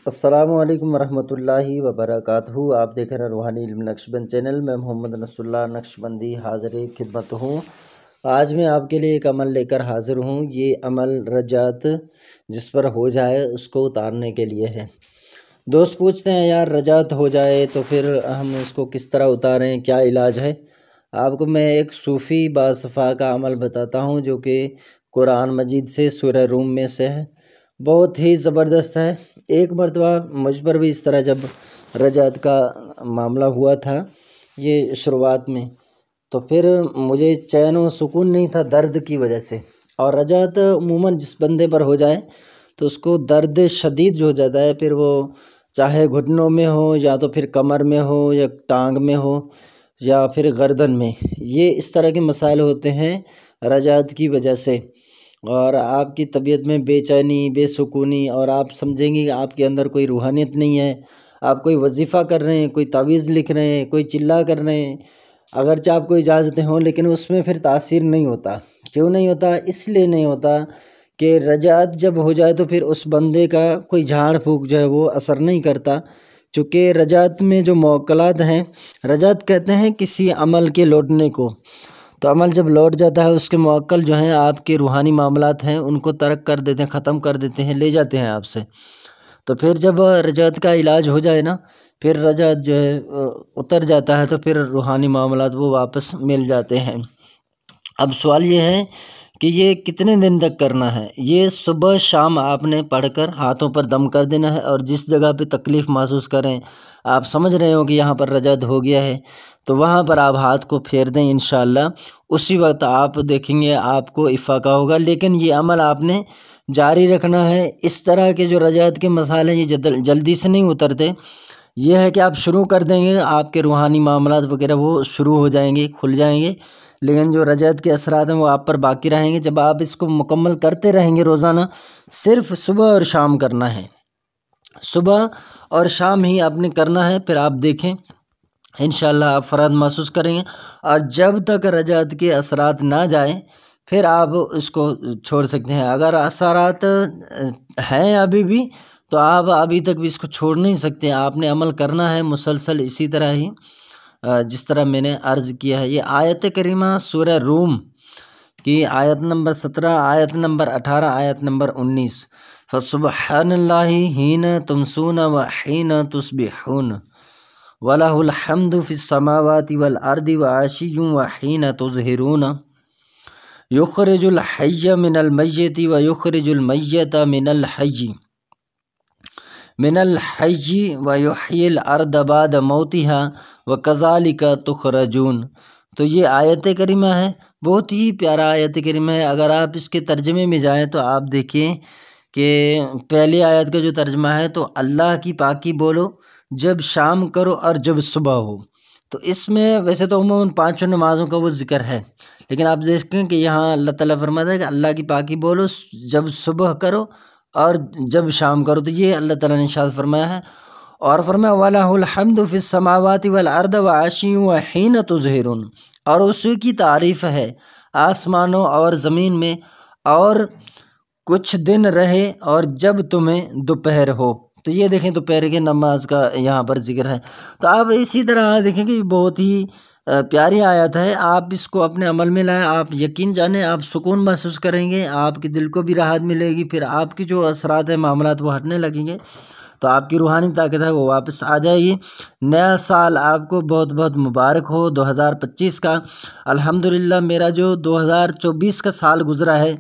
السلام علیکم ورحمۃ اللہ وبرکاتہ۔ آپ دیکھ رہے ہیں روحانی علم نقشبند چینل میں محمد نصر اللہ نقشبندی حاضر خدمت ہوں۔ آج میں آپ کے لیے ایک عمل لے کر حاضر ہوں۔ یہ عمل رجعت جس پر ہو جائے اس کو اتارنے کے لیے ہے۔ دوست پوچھتے ہیں یار رجعت ہو جائے تو پھر ہم اس کو کس طرح اتاریں، کیا علاج ہے؟ آپ کو میں ایک صوفی باصفا کا عمل بتاتا ہوں جو کہ قرآن مجید سے سورہ روم میں سے ہے، بہت ہی زبردست ہے۔ ایک مرتبہ مجھ پر بھی اس طرح جب رجعت کا معاملہ ہوا تھا یہ شروعات میں، تو پھر مجھے چین و سکون نہیں تھا درد کی وجہ سے۔ اور رجعت عموماً جس بندے پر ہو جائے تو اس کو درد شدید جو ہو جاتا ہے، پھر وہ چاہے گھٹنوں میں ہو یا تو پھر کمر میں ہو یا ٹانگ میں ہو یا پھر گردن میں، یہ اس طرح کے مسائل ہوتے ہیں رجعت کی وجہ سے۔ اور آپ کی طبیعت میں بے چینی، بے سکونی، اور آپ سمجھیں گے کہ آپ کے اندر کوئی روحانیت نہیں ہے۔ آپ کوئی وظیفہ کر رہے ہیں، کوئی تعویذ لکھ رہے ہیں، کوئی چلا کر رہے ہیں، اگرچہ آپ کو اجازتیں ہوں لیکن اس میں پھر تاثیر نہیں ہوتا۔ کیوں نہیں ہوتا؟ اس لیے نہیں ہوتا کہ رجعت جب ہو جائے تو پھر اس بندے کا کوئی جھاڑ پھونک جو ہے وہ اثر نہیں کرتا، چونکہ رجعت میں جو موکلات ہیں، رجعت کہتے ہیں کسی عمل کے لوٹنے کو، تو عمل جب لوٹ جاتا ہے اس کے موکل جو ہیں آپ کے روحانی معاملات ہیں ان کو ترک کر دیتے ہیں، ختم کر دیتے ہیں، لے جاتے ہیں آپ سے۔ تو پھر جب رجعت کا علاج ہو جائے نا، پھر رجعت جو ہے اتر جاتا ہے تو پھر روحانی معاملات وہ واپس مل جاتے ہیں۔ اب سوال یہ ہے کہ یہ کتنے دن تک کرنا ہے؟ یہ صبح شام آپ نے پڑھ کر ہاتھوں پر دم کر دینا ہے، اور جس جگہ پہ تکلیف محسوس کریں، آپ سمجھ رہے ہو کہ یہاں پر رجعت ہو گیا ہے، تو وہاں پر آپ ہاتھ کو پھیر دیں انشاءاللہ، اسی وقت آپ دیکھیں گے آپ کو افاقہ ہوگا۔ لیکن یہ عمل آپ نے جاری رکھنا ہے۔ اس طرح کے جو رجعت کے مسائل ہیں یہ جلدی سے نہیں اترتے، یہ ہے کہ آپ شروع کر دیں گے آپ کے روحانی معاملات وغیرہ وہ شروع ہو جائیں گے، کھل جائیں گے، لیکن جو رجعت کے اثرات ہیں وہ آپ پر باقی رہیں گے۔ جب آپ اس کو مکمل کرتے رہیں گے روزانہ، صرف صبح اور شام کرنا ہے، صبح اور شام ہی آپ نے کرنا ہے، پھر آپ دیکھیں انشاءاللہ آپ فرات محسوس کریں گے۔ اور جب تک رجعت کے اثرات نہ جائیں پھر آپ اس کو چھوڑ سکتے ہیں۔ اگر اثرات ہیں ابھی بھی تو آپ ابھی تک بھی اس کو چھوڑ نہیں سکتے، آپ نے عمل کرنا ہے مسلسل اسی طرح ہی جس طرح میں نے عرض کیا ہے۔ یہ آیت کریمہ سورہ روم کی آیت نمبر 17، آیت نمبر 18، آیت نمبر 19، فَسُبْحَانَ اللَّهِ حِينَ تُمْسُونَ وَحِينَ تُصْبِحُونَ وَلَهُ الْحَمْدُ فِي السَّمَاوَاتِ وَالْأَرْضِ وَعَشِيًّا وَحِينَ تُظْهِرُونَ يُخْرِجُ الْحَيَّ مِنَ الْمَيِّتِ وَيُخْرِجُ الْمَيِّتَ مِنَ الْحَيِّ وَيُحْيِي الْأَرْضَ بَعْدَ مَوْتِهَا وَكَذَلِكَ تُخْرَجُونَ۔ تو یہ آیت کریمہ ہے، بہت ہی پیارا آیت کریمہ ہے۔ اگر آپ اس کے ترجمے میں جائیں تو آپ دیکھیں کہ پہلی آیت کا جو ترجمہ ہے تو اللہ کی پاکی بولو جب شام کرو اور جب صبح ہو۔ تو اس میں ویسے تو عموماً 5 نمازوں کا وہ ذکر ہے، لیکن آپ دیکھیں کہ یہاں اللہ تعالیٰ فرماتا ہے کہ اللہ کی پاکی بولو جب صبح کرو اور جب شام کرو، تو یہ اللہ تعالیٰ نے ارشاد فرمایا ہے۔ اور فرمایا وَلَهُ الْحَمْدُ فِي السَّمَاوَاتِ وَالْأَرْضِ وَعَشِيًّا وَحِينَ تُظْهِرُونَ، اور اسی کی تعریف ہے آسمانوں اور زمین میں اور کچھ دن رہے اور جب تمہیں دوپہر ہو۔ تو یہ دیکھیں دوپہر کے نماز کا یہاں پر ذکر ہے۔ تو آپ اسی طرح دیکھیں کہ بہت ہی پیاری آیت ہے، آپ اس کو اپنے عمل میں لائیں، آپ یقین جانیں آپ سکون محسوس کریں گے، آپ کے دل کو بھی راحت ملے گی، پھر آپ کی جو اثرات ہیں معاملات وہ ہٹنے لگیں گے، تو آپ کی روحانی طاقت ہے وہ واپس آ جائے گی۔ نیا سال آپ کو بہت بہت مبارک ہو 2025 کا۔ الحمدللہ میرا جو 2024 کا سال گزرا ہے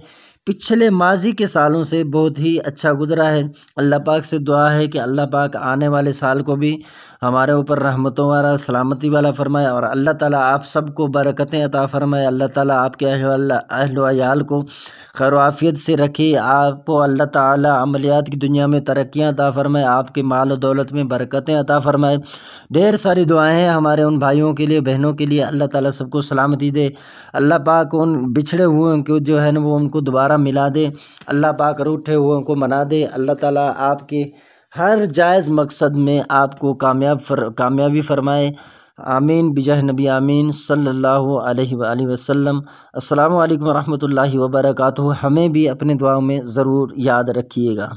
پچھلے ماضی کے سالوں سے بہت ہی اچھا گزرا ہے۔ اللہ پاک سے دعا ہے کہ اللہ پاک آنے والے سال کو بھی ہمارے اوپر رحمتوں والا، سلامتی والا فرمائے، اور اللہ تعالیٰ آپ سب کو برکتیں عطا فرمائے۔ اللہ تعالیٰ آپ کے اہل و عیال کو خیر و عافیت سے رکھے، آپ کو اللہ تعالیٰ عملیات کی دنیا میں ترقیاں عطا فرمائے، آپ کے مال و دولت میں برکتیں عطا فرمائے۔ ڈھیر ساری دعائیں ہیں ہمارے ان بھائیوں کے لیے، بہنوں کے لیے، اللہ تعالیٰ سب کو سلامتی دے، اللہ پاک ان بچھڑے ہوئے کو جو ہے نا وہ ان کو دوبارہ ملا دے، اللہ پاک روٹھے ہوئے کو منا دے، اللہ تعالیٰ آپ کے ہر جائز مقصد میں آپ کو کامیابی فرمائے۔ آمین بجاہ نبی آمین صلی اللہ علیہ وآلہ وسلم۔ السلام علیکم ورحمۃ اللہ وبرکاتہ۔ ہمیں بھی اپنے دعاؤں میں ضرور یاد رکھیے گا۔